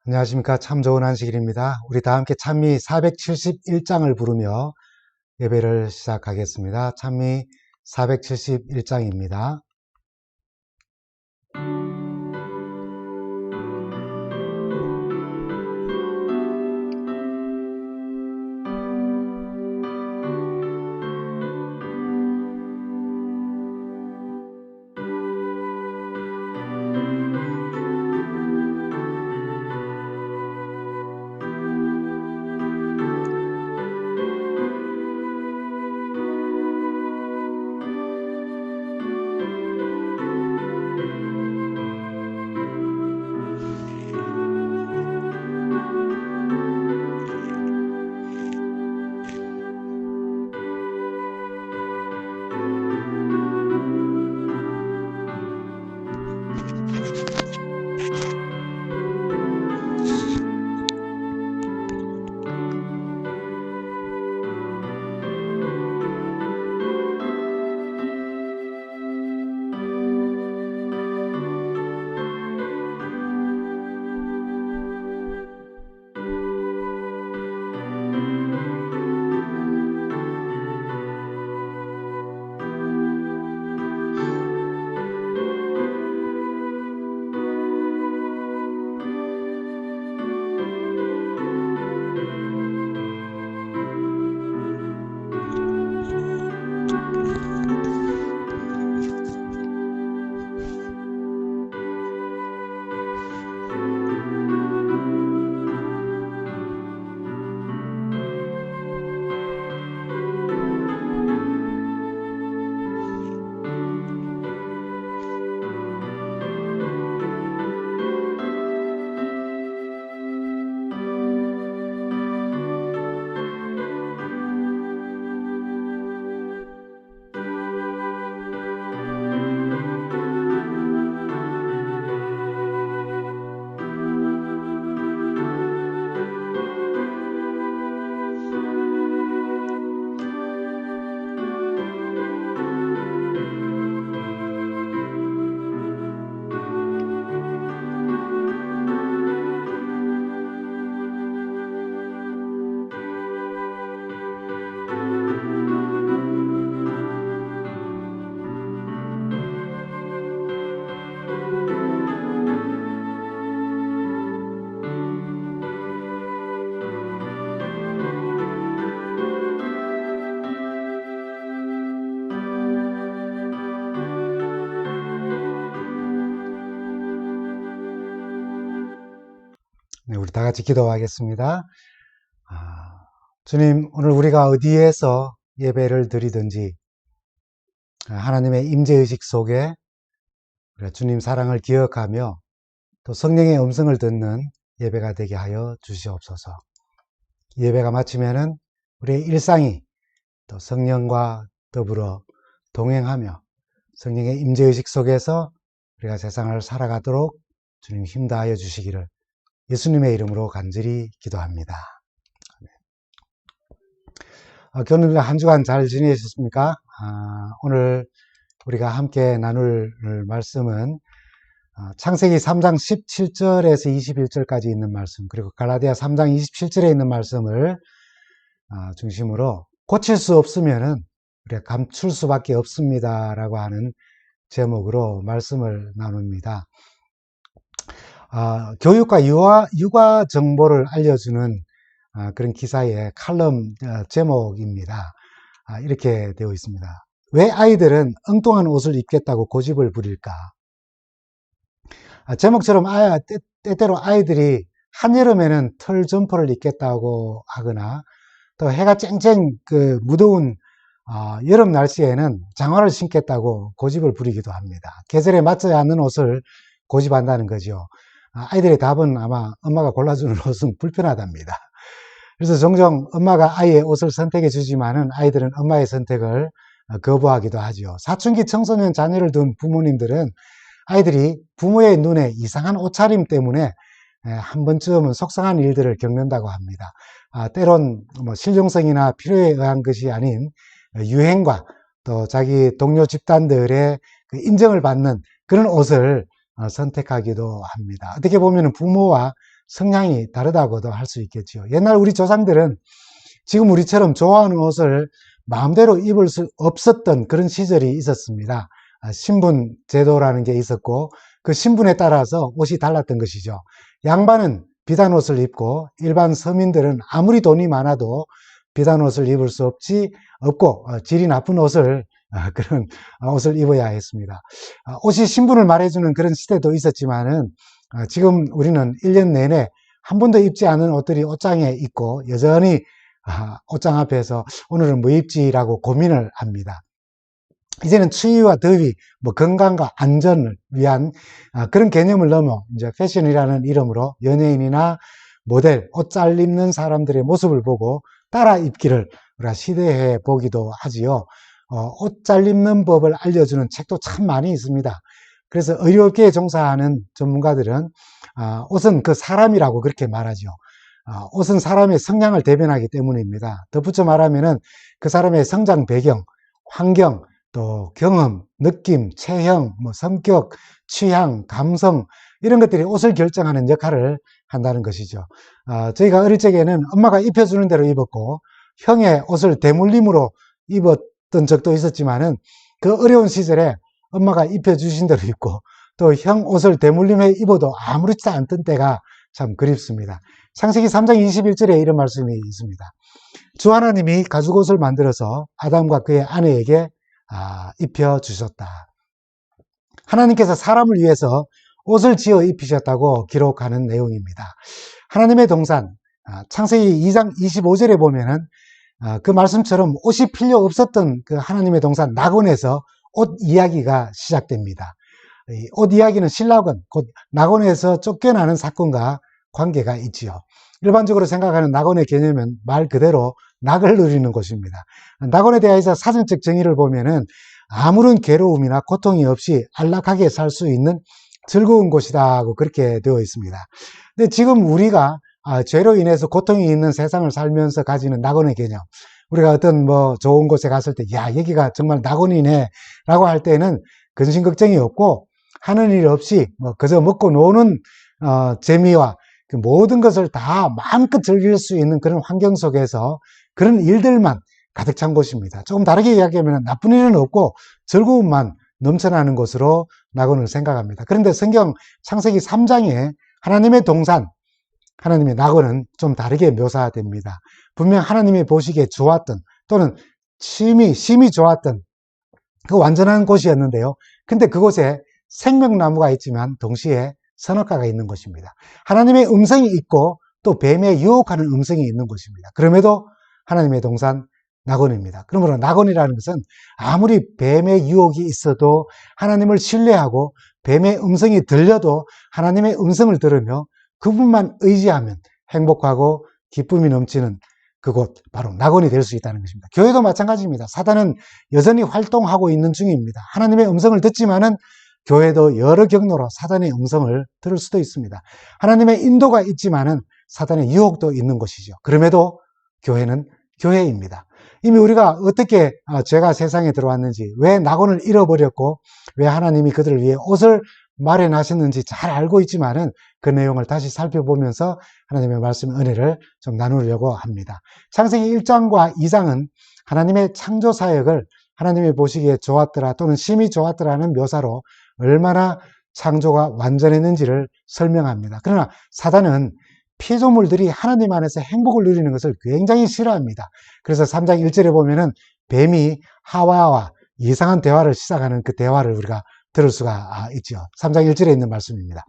안녕하십니까. 참 좋은 안식일입니다. 우리 다 함께 찬미 471장을 부르며 예배를 시작하겠습니다. 찬미 471장입니다. 네, 우리 다 같이 기도하겠습니다. 주님, 오늘 우리가 어디에서 예배를 드리든지 하나님의 임재의식 속에 주님 사랑을 기억하며 또 성령의 음성을 듣는 예배가 되게 하여 주시옵소서. 예배가 마치면은 우리의 일상이 또 성령과 더불어 동행하며 성령의 임재의식 속에서 우리가 세상을 살아가도록 주님 힘다하여 주시기를 예수님의 이름으로 간절히 기도합니다. 교우님들 한 주간 잘 지내셨습니까? 오늘 우리가 함께 나눌 말씀은 창세기 3장 17절에서 21절까지 있는 말씀, 그리고 갈라디아 3장 27절에 있는 말씀을 중심으로 고칠 수 없으면은 우리가 감출 수밖에 없습니다라고 하는 제목으로 말씀을 나눕니다. 교육과 육아 정보를 알려주는 그런 기사의 칼럼 제목입니다. 이렇게 되어 있습니다. 왜 아이들은 엉뚱한 옷을 입겠다고 고집을 부릴까? 제목처럼 때때로 아이들이 한여름에는 털 점퍼를 입겠다고 하거나 또 해가 쨍쨍 무더운 여름 날씨에는 장화를 신겠다고 고집을 부리기도 합니다. 계절에 맞지 않는 옷을 고집한다는 거죠. 아이들의 답은 아마 엄마가 골라주는 옷은 불편하답니다. 그래서 종종 엄마가 아이의 옷을 선택해 주지만은 아이들은 엄마의 선택을 거부하기도 하죠. 사춘기 청소년 자녀를 둔 부모님들은 아이들이 부모의 눈에 이상한 옷차림 때문에 한 번쯤은 속상한 일들을 겪는다고 합니다. 때론 실용성이나 필요에 의한 것이 아닌 유행과 또 자기 동료 집단들의 인정을 받는 그런 옷을 선택하기도 합니다. 어떻게 보면 부모와 성향이 다르다고도 할 수 있겠죠. 옛날 우리 조상들은 지금 우리처럼 좋아하는 옷을 마음대로 입을 수 없었던 그런 시절이 있었습니다. 신분 제도라는 게 있었고 그 신분에 따라서 옷이 달랐던 것이죠. 양반은 비단 옷을 입고 일반 서민들은 아무리 돈이 많아도 비단 옷을 입을 수 없고 질이 나쁜 옷을 그런 옷을 입어야 했습니다. 옷이 신분을 말해주는 그런 시대도 있었지만은 지금 우리는 1년 내내 한 번도 입지 않은 옷들이 옷장에 있고 여전히 옷장 앞에서 오늘은 뭐 입지라고 고민을 합니다. 이제는 추위와 더위, 뭐 건강과 안전을 위한 그런 개념을 넘어 이제 패션이라는 이름으로 연예인이나 모델, 옷 잘 입는 사람들의 모습을 보고 따라 입기를 우리가 시대해 보기도 하지요. 옷 잘 입는 법을 알려주는 책도 참 많이 있습니다. 그래서 의료계에 종사하는 전문가들은 옷은 그 사람이라고 그렇게 말하죠. 옷은 사람의 성향을 대변하기 때문입니다. 덧붙여 말하면은 그 사람의 성장 배경, 환경, 또 경험, 느낌, 체형, 뭐 성격, 취향, 감성 이런 것들이 옷을 결정하는 역할을 한다는 것이죠. 저희가 어릴 적에는 엄마가 입혀주는 대로 입었고 형의 옷을 대물림으로 입었던 적도 있었지만은 그 어려운 시절에 엄마가 입혀주신 대로 입고 또 형 옷을 대물림해 입어도 아무렇지도 않던 때가 참 그립습니다. 창세기 3장 21절에 이런 말씀이 있습니다. 주 하나님이 가죽옷을 만들어서 아담과 그의 아내에게 입혀주셨다. 하나님께서 사람을 위해서 옷을 지어 입히셨다고 기록하는 내용입니다. 하나님의 동산, 창세기 2장 25절에 보면은 그 말씀처럼 옷이 필요 없었던 그 하나님의 동산 낙원에서 옷 이야기가 시작됩니다. 옷 이야기는 신락원, 곧 낙원에서 쫓겨나는 사건과 관계가 있지요. 일반적으로 생각하는 낙원의 개념은 말 그대로 낙을 누리는 곳입니다. 낙원에 대해서 사전적 정의를 보면은 아무런 괴로움이나 고통이 없이 안락하게 살 수 있는 즐거운 곳이다고 그렇게 되어 있습니다. 근데 지금 우리가 죄로 인해서 고통이 있는 세상을 살면서 가지는 낙원의 개념, 우리가 어떤 뭐 좋은 곳에 갔을 때, 야, 여기가 정말 낙원이네 라고 할 때는 근심 걱정이 없고 하는 일 없이 뭐 그저 먹고 노는 재미와 그 모든 것을 다 마음껏 즐길 수 있는 그런 환경 속에서 그런 일들만 가득 찬 곳입니다. 조금 다르게 이야기하면 나쁜 일은 없고 즐거움만 넘쳐나는 곳으로 낙원을 생각합니다. 그런데 성경 창세기 3장에 하나님의 동산, 하나님의 낙원은 좀 다르게 묘사됩니다. 분명 하나님이 보시기에 좋았던 또는 심히 좋았던 그 완전한 곳이었는데요. 근데 그곳에 생명나무가 있지만 동시에 선악과가 있는 곳입니다. 하나님의 음성이 있고 또 뱀의 유혹하는 음성이 있는 곳입니다. 그럼에도 하나님의 동산 낙원입니다. 그러므로 낙원이라는 것은 아무리 뱀의 유혹이 있어도 하나님을 신뢰하고 뱀의 음성이 들려도 하나님의 음성을 들으며 그분만 의지하면 행복하고 기쁨이 넘치는 그곳 바로 낙원이 될 수 있다는 것입니다. 교회도 마찬가지입니다. 사단은 여전히 활동하고 있는 중입니다. 하나님의 음성을 듣지만은 교회도 여러 경로로 사단의 음성을 들을 수도 있습니다. 하나님의 인도가 있지만은 사단의 유혹도 있는 것이죠. 그럼에도 교회는 교회입니다. 이미 우리가 어떻게 죄가 세상에 들어왔는지, 왜 낙원을 잃어버렸고 왜 하나님이 그들을 위해 옷을 마련하셨는지 잘 알고 있지만은 그 내용을 다시 살펴보면서 하나님의 말씀 은혜를 좀 나누려고 합니다. 창세기 1장과 2장은 하나님의 창조 사역을 하나님이 보시기에 좋았더라 또는 심히 좋았더라는 묘사로 얼마나 창조가 완전했는지를 설명합니다. 그러나 사단은 피조물들이 하나님 안에서 행복을 누리는 것을 굉장히 싫어합니다. 그래서 3장 1절에 보면은 뱀이 하와와 이상한 대화를 시작하는 그 대화를 우리가 들을 수가 있죠. 3장 1절에 있는 말씀입니다.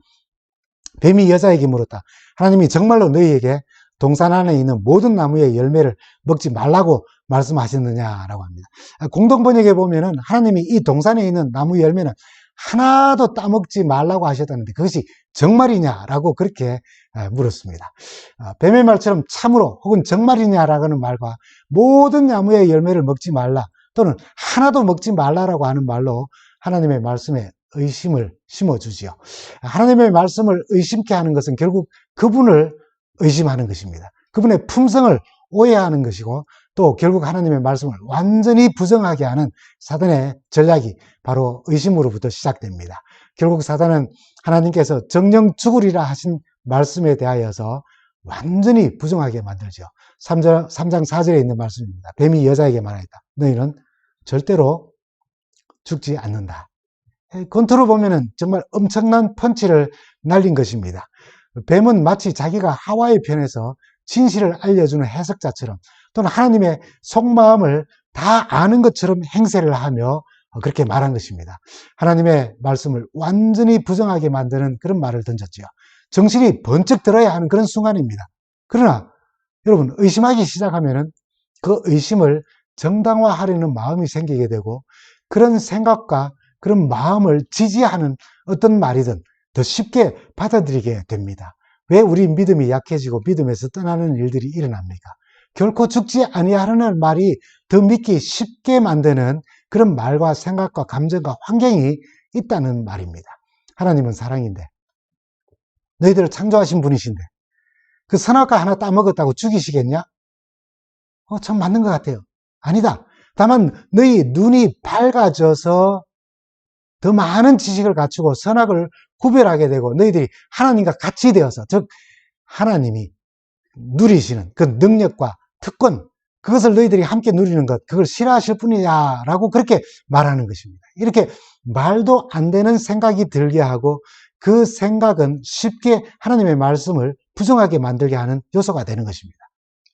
뱀이 여자에게 물었다. 하나님이 정말로 너희에게 동산 안에 있는 모든 나무의 열매를 먹지 말라고 말씀하셨느냐라고 합니다. 공동번역에 보면은 하나님이 이 동산에 있는 나무 열매는 하나도 따먹지 말라고 하셨다는데 그것이 정말이냐라고 그렇게 물었습니다. 뱀의 말처럼 참으로 혹은 정말이냐라는 말과 모든 나무의 열매를 먹지 말라 또는 하나도 먹지 말라라고 하는 말로 하나님의 말씀에 의심을 심어주지요. 하나님의 말씀을 의심케 하는 것은 결국 그분을 의심하는 것입니다. 그분의 품성을 오해하는 것이고 또 결국 하나님의 말씀을 완전히 부정하게 하는 사단의 전략이 바로 의심으로부터 시작됩니다. 결국 사단은 하나님께서 정령 죽으리라 하신 말씀에 대하여서 완전히 부정하게 만들죠. 3장 4절에 있는 말씀입니다. 뱀이 여자에게 말하였다. 너희는 절대로 죽지 않는다. 건투를 보면은 정말 엄청난 펀치를 날린 것입니다. 뱀은 마치 자기가 하와의 편에서 진실을 알려주는 해석자처럼 또는 하나님의 속마음을 다 아는 것처럼 행세를 하며 그렇게 말한 것입니다. 하나님의 말씀을 완전히 부정하게 만드는 그런 말을 던졌죠. 정신이 번쩍 들어야 하는 그런 순간입니다. 그러나 여러분, 의심하기 시작하면은 그 의심을 정당화하려는 마음이 생기게 되고 그런 생각과 그런 마음을 지지하는 어떤 말이든 더 쉽게 받아들이게 됩니다. 왜 우리 믿음이 약해지고 믿음에서 떠나는 일들이 일어납니까? 결코 죽지 아니하는 말이 더 믿기 쉽게 만드는 그런 말과 생각과 감정과 환경이 있다는 말입니다. 하나님은 사랑인데 너희들을 창조하신 분이신데 그 선악과 하나 따먹었다고 죽이시겠냐? 참 맞는 것 같아요. 아니다. 다만 너희 눈이 밝아져서 더 많은 지식을 갖추고 선악을 구별하게 되고 너희들이 하나님과 같이 되어서, 즉 하나님이 누리시는 그 능력과 특권, 그것을 너희들이 함께 누리는 것, 그걸 싫어하실 뿐이야 라고 그렇게 말하는 것입니다. 이렇게 말도 안 되는 생각이 들게 하고 그 생각은 쉽게 하나님의 말씀을 부정하게 만들게 하는 요소가 되는 것입니다.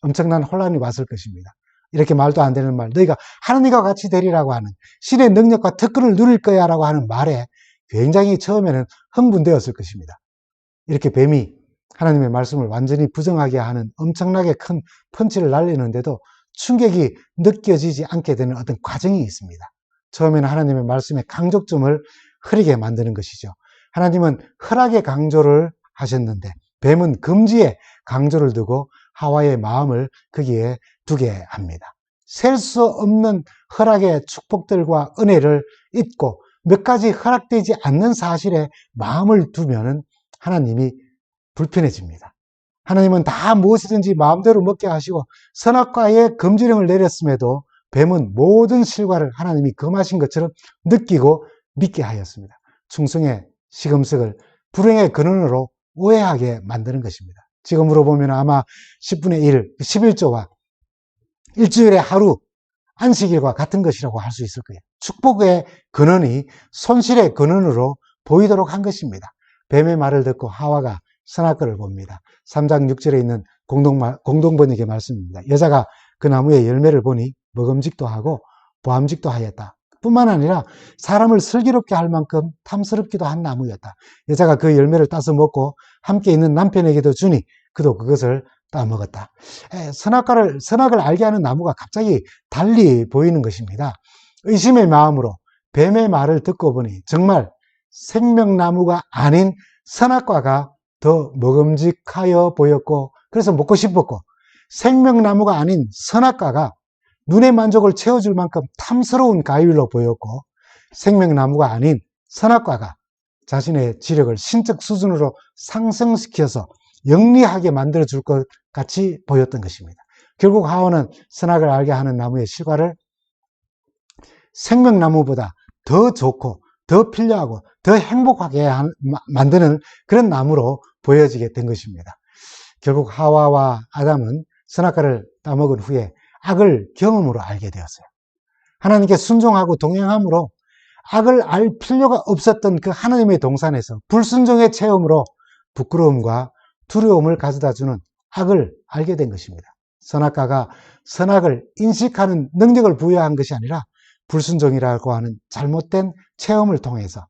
엄청난 혼란이 왔을 것입니다. 이렇게 말도 안 되는 말, 너희가 하나님과 같이 되리라고 하는 신의 능력과 특권을 누릴 거야 라고 하는 말에 굉장히 처음에는 흥분되었을 것입니다. 이렇게 뱀이 하나님의 말씀을 완전히 부정하게 하는 엄청나게 큰 펀치를 날리는데도 충격이 느껴지지 않게 되는 어떤 과정이 있습니다. 처음에는 하나님의 말씀의 강조점을 흐리게 만드는 것이죠. 하나님은 허락의 강조를 하셨는데 뱀은 금지의 강조를 두고 하와의 마음을 거기에 두게 합니다. 셀 수 없는 허락의 축복들과 은혜를 잊고 몇 가지 허락되지 않는 사실에 마음을 두면은 하나님이 불편해집니다. 하나님은 다 무엇이든지 마음대로 먹게 하시고 선악과의 금지령을 내렸음에도 뱀은 모든 실과를 하나님이 금하신 것처럼 느끼고 믿게 하였습니다. 충성의 시금석을 불행의 근원으로 오해하게 만드는 것입니다. 지금으로 보면 아마 10분의 1, 11조와 일주일의 하루, 안식일과 같은 것이라고 할 수 있을 거예요. 축복의 근원이 손실의 근원으로 보이도록 한 것입니다. 뱀의 말을 듣고 하와가 선악과를 봅니다. 3장 6절에 있는 공동번역의 말씀입니다. 여자가 그 나무의 열매를 보니 먹음직도 하고 보암직도 하였다. 뿐만 아니라 사람을 슬기롭게 할 만큼 탐스럽기도 한 나무였다. 여자가 그 열매를 따서 먹고 함께 있는 남편에게도 주니 그도 그것을 따먹었다. 선악을 알게 하는 나무가 갑자기 달리 보이는 것입니다. 의심의 마음으로 뱀의 말을 듣고 보니 정말 생명나무가 아닌 선악과가 더 먹음직하여 보였고 그래서 먹고 싶었고 생명나무가 아닌 선악과가 눈의 만족을 채워줄 만큼 탐스러운 과일로 보였고 생명나무가 아닌 선악과가 자신의 지력을 신적 수준으로 상승시켜서 영리하게 만들어줄 것 같이 보였던 것입니다. 결국 하와는 선악을 알게 하는 나무의 실과를 생명나무보다 더 좋고 더 필요하고 더 행복하게 만드는 그런 나무로 보여지게 된 것입니다. 결국 하와와 아담은 선악과를 따먹은 후에 악을 경험으로 알게 되었어요. 하나님께 순종하고 동행함으로 악을 알 필요가 없었던 그 하나님의 동산에서 불순종의 체험으로 부끄러움과 두려움을 가져다주는 악을 알게 된 것입니다. 선악과가 선악을 인식하는 능력을 부여한 것이 아니라 불순종이라고 하는 잘못된 체험을 통해서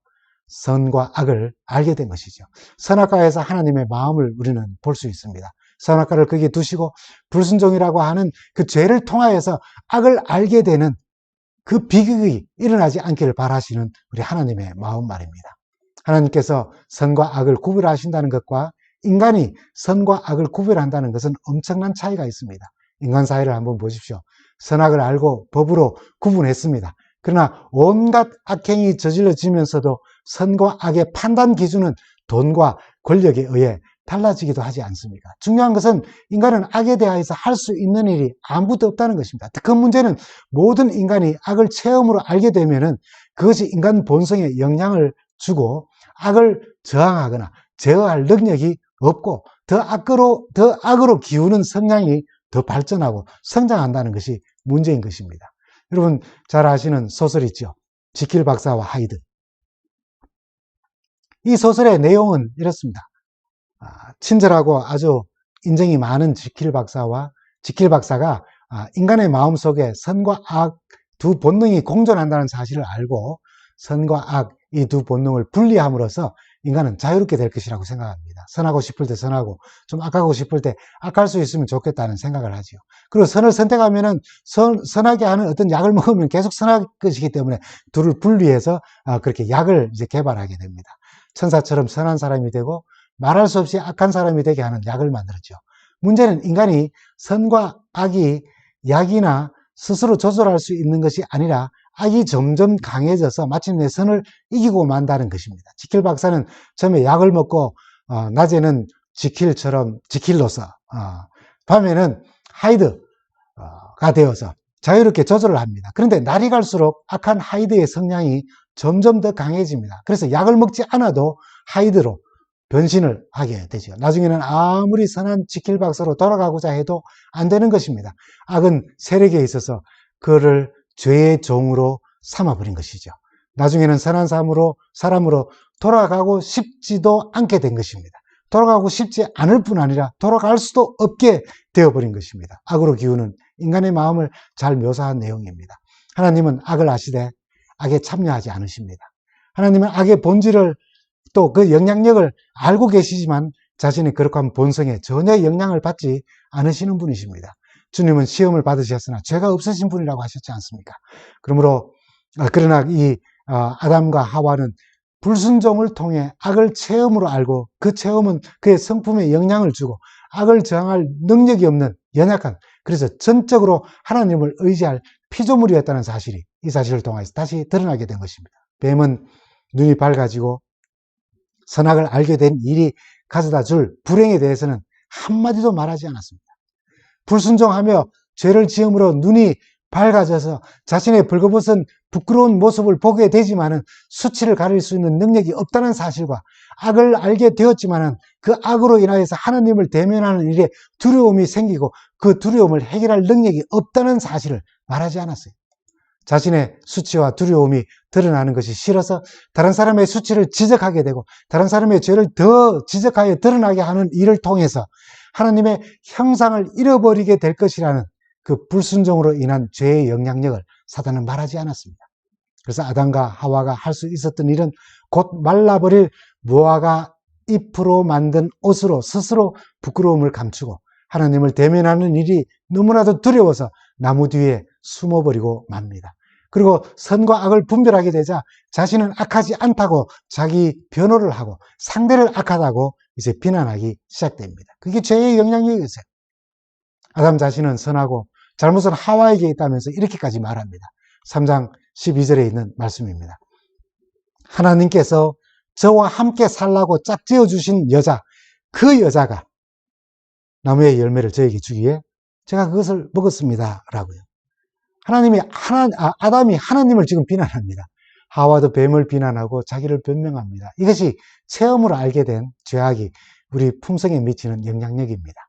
선과 악을 알게 된 것이죠. 선악과에서 하나님의 마음을 우리는 볼 수 있습니다. 선악과를 거기에 두시고 불순종이라고 하는 그 죄를 통하여서 악을 알게 되는 그 비극이 일어나지 않기를 바라시는 우리 하나님의 마음 말입니다. 하나님께서 선과 악을 구별하신다는 것과 인간이 선과 악을 구별한다는 것은 엄청난 차이가 있습니다. 인간 사회를 한번 보십시오. 선악을 알고 법으로 구분했습니다. 그러나 온갖 악행이 저질러지면서도 선과 악의 판단 기준은 돈과 권력에 의해 달라지기도 하지 않습니까? 중요한 것은 인간은 악에 대하여서 할 수 있는 일이 아무것도 없다는 것입니다. 그 문제는 모든 인간이 악을 체험으로 알게 되면은 그것이 인간 본성에 영향을 주고 악을 저항하거나 제어할 능력이 없고 더 악으로 기우는 성향이 더 발전하고 성장한다는 것이 문제인 것입니다. 여러분 잘 아시는 소설 있죠. 지킬 박사와 하이드. 이 소설의 내용은 이렇습니다. 친절하고 아주 인정이 많은 지킬 박사가 인간의 마음속에 선과 악 두 본능이 공존한다는 사실을 알고 선과 악 이 두 본능을 분리함으로써 인간은 자유롭게 될 것이라고 생각합니다. 선하고 싶을 때 선하고 좀 악하고 싶을 때 악할 수 있으면 좋겠다는 생각을 하지요. 그리고 선을 선택하면은 선하게 하는 어떤 약을 먹으면 계속 선할 것이기 때문에 둘을 분리해서 그렇게 약을 이제 개발하게 됩니다. 천사처럼 선한 사람이 되고 말할 수 없이 악한 사람이 되게 하는 약을 만들었죠. 문제는 인간이 선과 악이 약이나 스스로 조절할 수 있는 것이 아니라 악이 점점 강해져서 마침내 선을 이기고 만다는 것입니다. 지킬 박사는 처음에 약을 먹고 낮에는 지킬로서 밤에는 하이드가 되어서 자유롭게 조절을 합니다. 그런데 날이 갈수록 악한 하이드의 성향이 점점 더 강해집니다. 그래서 약을 먹지 않아도 하이드로 변신을 하게 되죠. 나중에는 아무리 선한 지킬 박사로 돌아가고자 해도 안 되는 것입니다. 악은 세력에 있어서 그를 죄의 종으로 삼아버린 것이죠. 나중에는 선한 사람으로 돌아가고 싶지도 않게 된 것입니다. 돌아가고 싶지 않을 뿐 아니라 돌아갈 수도 없게 되어버린 것입니다. 악으로 기우는 인간의 마음을 잘 묘사한 내용입니다. 하나님은 악을 아시되 악에 참여하지 않으십니다. 하나님은 악의 본질을 또 그 영향력을 알고 계시지만 자신의 거룩한 본성에 전혀 영향을 받지 않으시는 분이십니다. 주님은 시험을 받으셨으나 죄가 없으신 분이라고 하셨지 않습니까? 그러나 이 아담과 하와는 불순종을 통해 악을 체험으로 알고 그 체험은 그의 성품에 영향을 주고 악을 저항할 능력이 없는 연약한, 그래서 전적으로 하나님을 의지할 피조물이었다는 사실이 이 사실을 통해서 다시 드러나게 된 것입니다. 뱀은 눈이 밝아지고 선악을 알게 된 일이 가져다 줄 불행에 대해서는 한마디도 말하지 않았습니다. 불순종하며 죄를 지음으로 눈이 밝아져서 자신의 벌거벗은 부끄러운 모습을 보게 되지만은 수치를 가릴 수 있는 능력이 없다는 사실과 악을 알게 되었지만은 그 악으로 인하여서 하나님을 대면하는 일에 두려움이 생기고 그 두려움을 해결할 능력이 없다는 사실을 말하지 않았어요. 자신의 수치와 두려움이 드러나는 것이 싫어서 다른 사람의 수치를 지적하게 되고 다른 사람의 죄를 더 지적하여 드러나게 하는 일을 통해서 하나님의 형상을 잃어버리게 될 것이라는 그 불순종으로 인한 죄의 영향력을 사단은 말하지 않았습니다. 그래서 아담과 하와가 할 수 있었던 일은 곧 말라버릴 무화과 잎으로 만든 옷으로 스스로 부끄러움을 감추고 하나님을 대면하는 일이 너무나도 두려워서 나무 뒤에 숨어버리고 맙니다. 그리고 선과 악을 분별하게 되자 자신은 악하지 않다고 자기 변호를 하고 상대를 악하다고 이제 비난하기 시작됩니다. 그게 죄의 영향력이었어요. 아담 자신은 선하고 잘못은 하와에게 있다면서 이렇게까지 말합니다. 3장 12절에 있는 말씀입니다. 하나님께서 저와 함께 살라고 짝지어 주신 여자, 그 여자가 나무의 열매를 저에게 주기에 제가 그것을 먹었습니다. 라고요. 아담이 하나님을 지금 비난합니다. 하와도 뱀을 비난하고 자기를 변명합니다. 이것이 체험으로 알게 된 죄악이 우리 품성에 미치는 영향력입니다.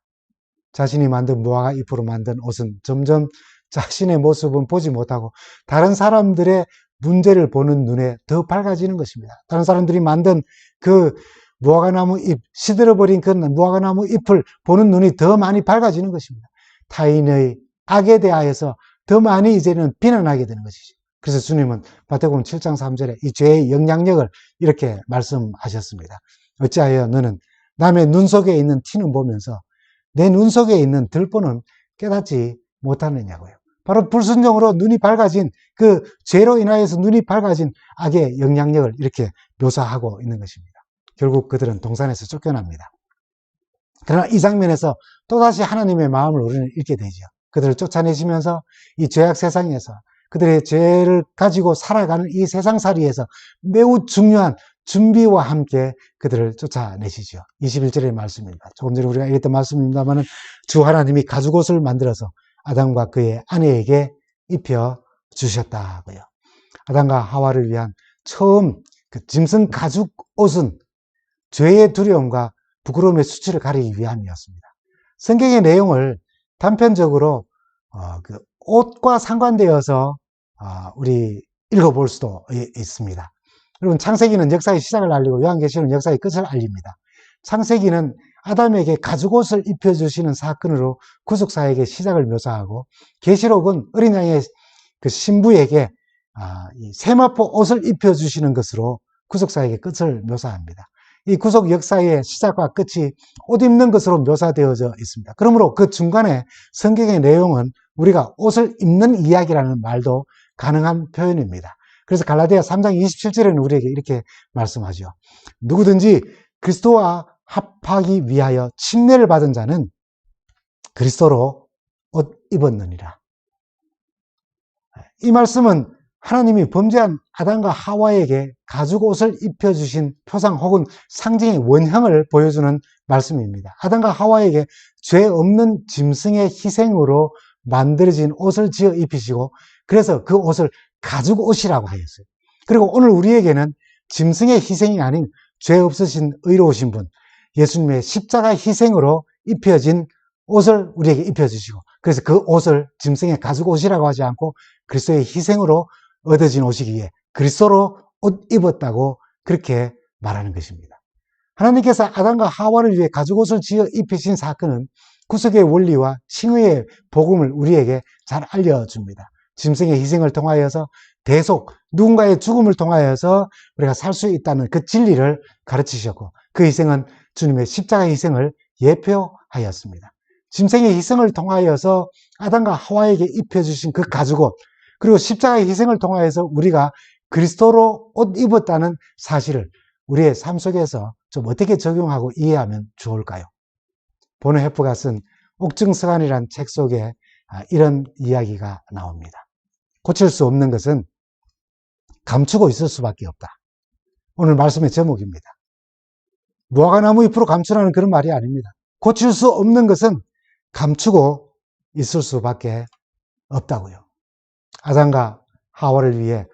자신이 만든 무화과 잎으로 만든 옷은 점점 자신의 모습은 보지 못하고 다른 사람들의 문제를 보는 눈에 더 밝아지는 것입니다. 다른 사람들이 만든 그 무화과나무 잎, 시들어버린 그 무화과나무 잎을 보는 눈이 더 많이 밝아지는 것입니다. 타인의 악에 대하여서 더 많이 이제는 비난하게 되는 것이죠. 그래서 주님은 마태복음 7장 3절에 이 죄의 영향력을 이렇게 말씀하셨습니다. 어찌하여 너는 남의 눈 속에 있는 티는 보면서 내 눈 속에 있는 들보는 깨닫지 못하느냐고요. 바로 불순종으로 눈이 밝아진 그 죄로 인하여서 눈이 밝아진 악의 영향력을 이렇게 묘사하고 있는 것입니다. 결국 그들은 동산에서 쫓겨납니다. 그러나 이 장면에서 또다시 하나님의 마음을 우리는 읽게 되죠. 그들을 쫓아내시면서 이 죄악 세상에서 그들의 죄를 가지고 살아가는 이 세상살이에서 매우 중요한 준비와 함께 그들을 쫓아내시죠. 21절의 말씀입니다. 조금 전에 우리가 읽었던 말씀입니다만 주 하나님이 가죽옷을 만들어서 아담과 그의 아내에게 입혀 주셨다고요. 아담과 하와를 위한 처음 그 짐승 가죽 옷은 죄의 두려움과 부끄러움의 수치를 가리기 위함이었습니다. 성경의 내용을 단편적으로 그 옷과 상관되어서 우리 읽어볼 수도 있습니다. 여러분, 창세기는 역사의 시작을 알리고 요한계시록은 역사의 끝을 알립니다. 창세기는 아담에게 가죽옷을 입혀주시는 사건으로 구속사역의 시작을 묘사하고, 계시록은 어린 양의 그 신부에게 이 세마포 옷을 입혀주시는 것으로 구속사역의 끝을 묘사합니다. 이 구속 역사의 시작과 끝이 옷 입는 것으로 묘사되어져 있습니다. 그러므로 그 중간에 성경의 내용은 우리가 옷을 입는 이야기라는 말도 가능한 표현입니다. 그래서 갈라디아 3장 27절에는 우리에게 이렇게 말씀하죠. 누구든지 그리스도와 합하기 위하여 침례를 받은 자는 그리스도로 옷 입었느니라. 이 말씀은 하나님이 범죄한 아담과 하와에게 가죽옷을 입혀주신 표상 혹은 상징의 원형을 보여주는 말씀입니다. 아담과 하와에게 죄 없는 짐승의 희생으로 만들어진 옷을 지어 입히시고, 그래서 그 옷을 가죽옷이라고 하였어요. 그리고 오늘 우리에게는 짐승의 희생이 아닌 죄 없으신 의로우신 분, 예수님의 십자가 희생으로 입혀진 옷을 우리에게 입혀주시고, 그래서 그 옷을 짐승의 가죽옷이라고 하지 않고 그리스도의 희생으로 얻어진 옷이기에 그리스도로 옷 입었다고 그렇게 말하는 것입니다. 하나님께서 아담과 하와를 위해 가죽옷을 지어 입히신 사건은 구속의 원리와 칭의의 복음을 우리에게 잘 알려줍니다. 짐승의 희생을 통하여서 대속, 누군가의 죽음을 통하여서 우리가 살 수 있다는 그 진리를 가르치셨고, 그 희생은 주님의 십자가 희생을 예표하였습니다. 짐승의 희생을 통하여서 아담과 하와에게 입혀주신 그 가죽옷, 그리고 십자가의 희생을 통하여서 우리가 그리스도로 옷 입었다는 사실을 우리의 삶 속에서 좀 어떻게 적용하고 이해하면 좋을까요? 보너 헤프가 쓴 옥중서간이라는 책 속에 이런 이야기가 나옵니다. 고칠 수 없는 것은 감추고 있을 수밖에 없다. 오늘 말씀의 제목입니다. 무화과나무 잎으로 감추라는 그런 말이 아닙니다. 고칠 수 없는 것은 감추고 있을 수밖에 없다고요. 아담과 하와를 위해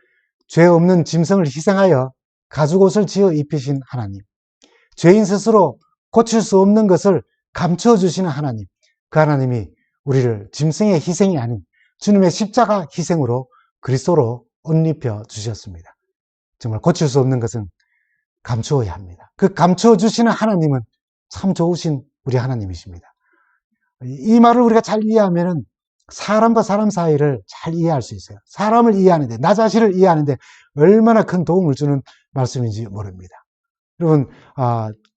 죄 없는 짐승을 희생하여 가죽옷을 지어 입히신 하나님, 죄인 스스로 고칠 수 없는 것을 감추어 주시는 하나님, 그 하나님이 우리를 짐승의 희생이 아닌 주님의 십자가 희생으로 그리스도로 옷 입혀 주셨습니다. 정말 고칠 수 없는 것은 감추어야 합니다. 그 감추어 주시는 하나님은 참 좋으신 우리 하나님이십니다. 이 말을 우리가 잘 이해하면은 사람과 사람 사이를 잘 이해할 수 있어요. 사람을 이해하는데, 나 자신을 이해하는데 얼마나 큰 도움을 주는 말씀인지 모릅니다. 여러분,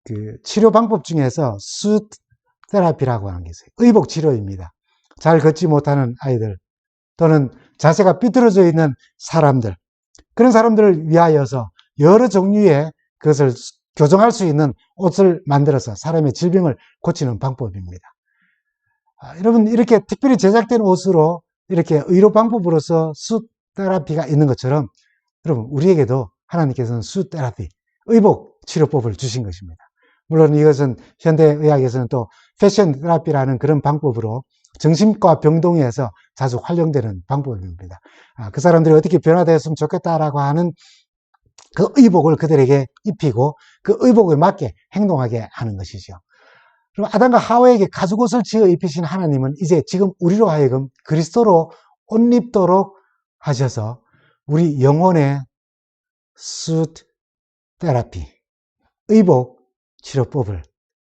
그 치료 방법 중에서 수테라피라고 하는 게 있어요. 의복 치료입니다. 잘 걷지 못하는 아이들 또는 자세가 삐뚤어져 있는 사람들, 그런 사람들을 위하여서 여러 종류의 그것을 교정할 수 있는 옷을 만들어서 사람의 질병을 고치는 방법입니다. 여러분, 이렇게 특별히 제작된 옷으로 이렇게 의료 방법으로서 수테라피가 있는 것처럼 여러분, 우리에게도 하나님께서는 수테라피, 의복 치료법을 주신 것입니다. 물론 이것은 현대의학에서는 또 패션 테라피라는 그런 방법으로 정신과 병동에서 자주 활용되는 방법입니다. 그 사람들이 어떻게 변화되었으면 좋겠다라고 하는 그 의복을 그들에게 입히고 그 의복에 맞게 행동하게 하는 것이죠. 그럼 아담과 하와에게 가죽옷을 지어 입히신 하나님은 이제 지금 우리로 하여금 그리스도로 옷 입도록 하셔서 우리 영혼의 수트 테라피, 의복 치료법을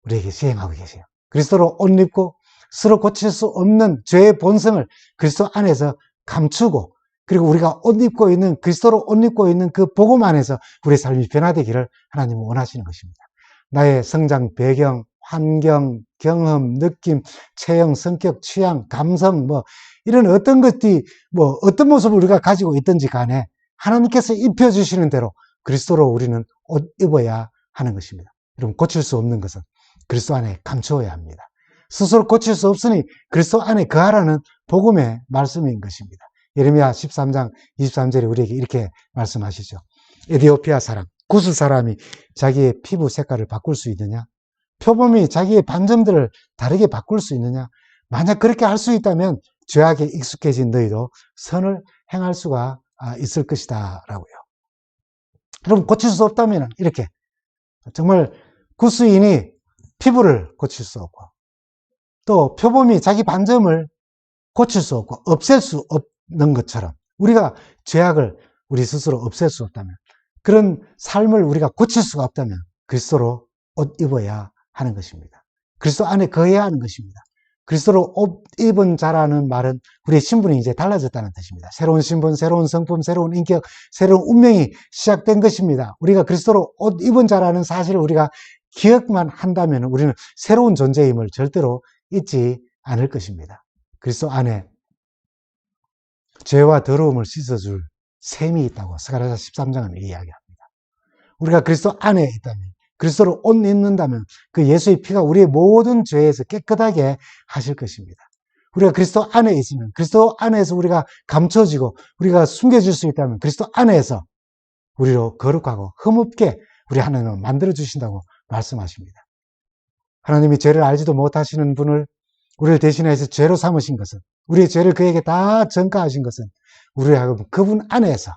우리에게 시행하고 계세요. 그리스도로 옷 입고 스스로 고칠 수 없는 죄의 본성을 그리스도 안에서 감추고, 그리고 우리가 옷 입고 있는, 그리스도로 옷 입고 있는 그 복음 안에서 우리의 삶이 변화되기를 하나님은 원하시는 것입니다. 나의 성장 배경, 환경, 경험, 느낌, 체형, 성격, 취향, 감성, 이런 어떤 것들이, 어떤 모습을 우리가 가지고 있든지 간에 하나님께서 입혀주시는 대로 그리스도로 우리는 옷 입어야 하는 것입니다. 여러분, 고칠 수 없는 것은 그리스도 안에 감추어야 합니다. 스스로 고칠 수 없으니 그리스도 안에 거하라는 복음의 말씀인 것입니다. 예레미야 13장 23절에 우리에게 이렇게 말씀하시죠. 에디오피아 사람, 구스 사람이 자기의 피부 색깔을 바꿀 수 있느냐? 표범이 자기의 반점들을 다르게 바꿀 수 있느냐? 만약 그렇게 할 수 있다면 죄악에 익숙해진 너희도 선을 행할 수가 있을 것이다 라고요. 여러분, 고칠 수 없다면 이렇게 정말 구스인이 피부를 고칠 수 없고, 또 표범이 자기 반점을 고칠 수 없고 없앨 수 없는 것처럼, 우리가 죄악을 우리 스스로 없앨 수 없다면, 그런 삶을 우리가 고칠 수가 없다면 그리스도로 옷 입어야 하는 것입니다. 그리스도 안에 거해야 하는 것입니다. 그리스도로 옷 입은 자라는 말은 우리의 신분이 이제 달라졌다는 뜻입니다. 새로운 신분, 새로운 성품, 새로운 인격, 새로운 운명이 시작된 것입니다. 우리가 그리스도로 옷 입은 자라는 사실을 우리가 기억만 한다면 우리는 새로운 존재임을 절대로 잊지 않을 것입니다. 그리스도 안에 죄와 더러움을 씻어줄 셈이 있다고 스가랴서 13장은 이야기합니다. 우리가 그리스도 안에 있다면, 그리스도로 옷 입는다면 그 예수의 피가 우리의 모든 죄에서 깨끗하게 하실 것입니다. 우리가 그리스도 안에 있으면, 그리스도 안에서 우리가 감춰지고 우리가 숨겨질 수 있다면 그리스도 안에서 우리로 거룩하고 흠없게 우리 하나님은 만들어주신다고 말씀하십니다. 하나님이 죄를 알지도 못하시는 분을 우리를 대신해서 죄로 삼으신 것은, 우리의 죄를 그에게 다 전가하신 것은 우리를 하여금 그분 안에서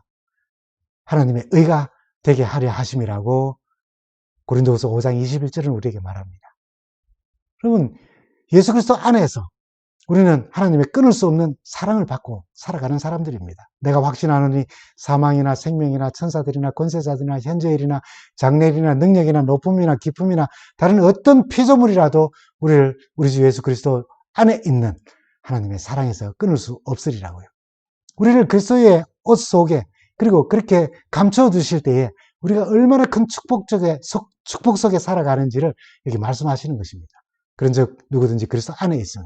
하나님의 의가 되게 하려 하심이라고 고린도후서 5장 21절은 우리에게 말합니다. 여러분, 예수 그리스도 안에서 우리는 하나님의 끊을 수 없는 사랑을 받고 살아가는 사람들입니다. 내가 확신하노니 사망이나 생명이나 천사들이나 권세자들이나 현재일이나 장래일이나 능력이나 높음이나 기쁨이나 다른 어떤 피조물이라도 우리 주 예수 그리스도 안에 있는 하나님의 사랑에서 끊을 수 없으리라고요. 우리를 그리스도의 옷 속에, 그리고 그렇게 감춰 두실 때에 우리가 얼마나 큰 축복 속에 살아가는지를 여기 말씀하시는 것입니다. 그런즉 누구든지 그리스도 안에 있으면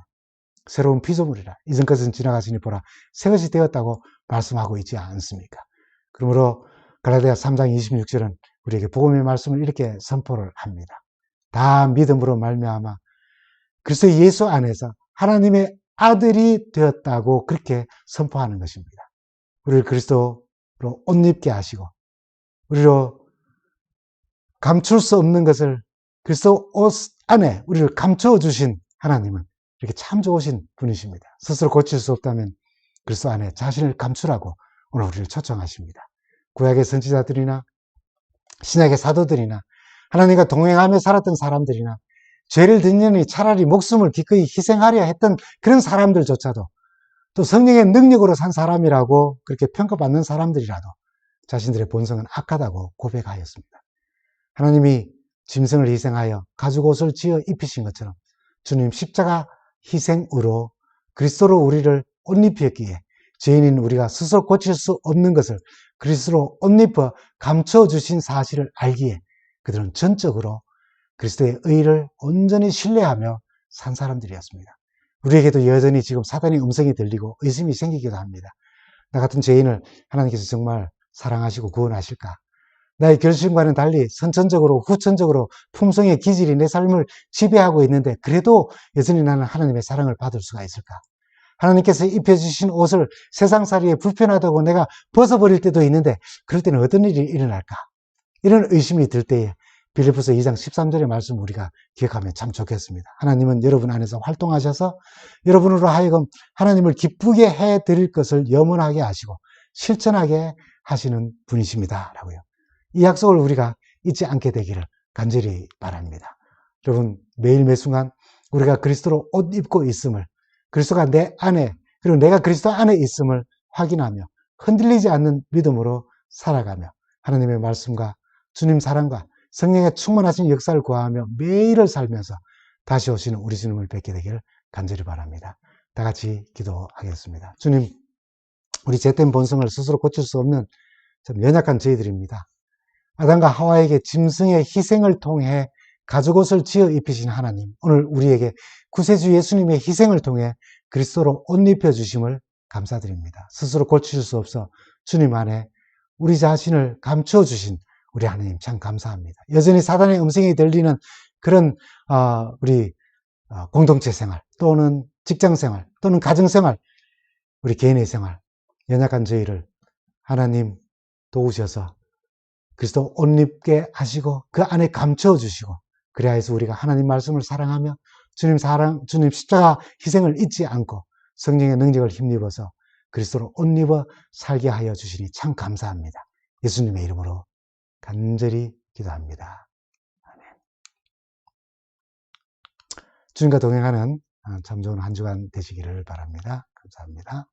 새로운 피조물이라, 이전 것은 지나갔으니 보라 새 것이 되었다고 말씀하고 있지 않습니까? 그러므로 갈라디아 3장 26절은 우리에게 복음의 말씀을 이렇게 선포를 합니다. 다 믿음으로 말미암아 그리스도 예수 안에서 하나님의 아들이 되었다고 그렇게 선포하는 것입니다. 우리를 그리스도로 옷 입게 하시고 우리로 감출 수 없는 것을 그리스도 옷 안에 우리를 감춰 주신 하나님은 이렇게 참 좋으신 분이십니다. 스스로 고칠 수 없다면 그리스도 안에 자신을 감추라고 오늘 우리를 초청하십니다. 구약의 선지자들이나 신약의 사도들이나 하나님과 동행하며 살았던 사람들이나 죄를 듣느니 차라리 목숨을 기꺼이 희생하려 했던 그런 사람들조차도, 또 성령의 능력으로 산 사람이라고 그렇게 평가받는 사람들이라도 자신들의 본성은 악하다고 고백하였습니다. 하나님이 짐승을 희생하여 가죽옷을 지어 입히신 것처럼 주님 십자가 희생으로 그리스도로 우리를 옷 입혔기에 죄인인 우리가 스스로 고칠 수 없는 것을 그리스도로 옷 입어 감춰주신 사실을 알기에 그들은 전적으로 그리스도의 의를 온전히 신뢰하며 산 사람들이었습니다. 우리에게도 여전히 지금 사단의 음성이 들리고 의심이 생기기도 합니다. 나 같은 죄인을 하나님께서 정말 사랑하시고 구원하실까? 나의 결심과는 달리 선천적으로 후천적으로 품성의 기질이 내 삶을 지배하고 있는데 그래도 여전히 나는 하나님의 사랑을 받을 수가 있을까? 하나님께서 입혀주신 옷을 세상살이에 불편하다고 내가 벗어버릴 때도 있는데 그럴 때는 어떤 일이 일어날까? 이런 의심이 들 때에 빌립보서 2장 13절의 말씀 우리가 기억하면 참 좋겠습니다. 하나님은 여러분 안에서 활동하셔서 여러분으로 하여금 하나님을 기쁘게 해드릴 것을 염원하게 하시고 실천하게 하시는 분이십니다. 라고요. 이 약속을 우리가 잊지 않게 되기를 간절히 바랍니다. 여러분, 매일 매순간 우리가 그리스도로 옷 입고 있음을, 그리스도가 내 안에, 그리고 내가 그리스도 안에 있음을 확인하며 흔들리지 않는 믿음으로 살아가며 하나님의 말씀과 주님 사랑과 성령의 충만하신 역사를 구하며 매일을 살면서 다시 오시는 우리 주님을 뵙게 되기를 간절히 바랍니다. 다 같이 기도하겠습니다. 주님, 우리 죄된 본성을 스스로 고칠 수 없는 참 연약한 저희들입니다. 아담과 하와에게 짐승의 희생을 통해 가죽옷을 지어 입히신 하나님, 오늘 우리에게 구세주 예수님의 희생을 통해 그리스도로 옷 입혀주심을 감사드립니다. 스스로 고칠 수 없어 주님 안에 우리 자신을 감춰주신 우리 하나님 참 감사합니다. 여전히 사단의 음성이 들리는 그런 우리 공동체 생활 또는 직장 생활 또는 가정 생활, 우리 개인의 생활, 연약한 저희를 하나님 도우셔서 그리스도 옷 입게 하시고 그 안에 감춰 주시고, 그래야 해서 우리가 하나님 말씀을 사랑하며 주님 십자가 희생을 잊지 않고 성령의 능력을 힘입어서 그리스도로 옷 입어 살게 하여 주시니 참 감사합니다. 예수님의 이름으로 간절히 기도합니다. 주님과 동행하는 참 좋은 한 주간 되시기를 바랍니다. 감사합니다.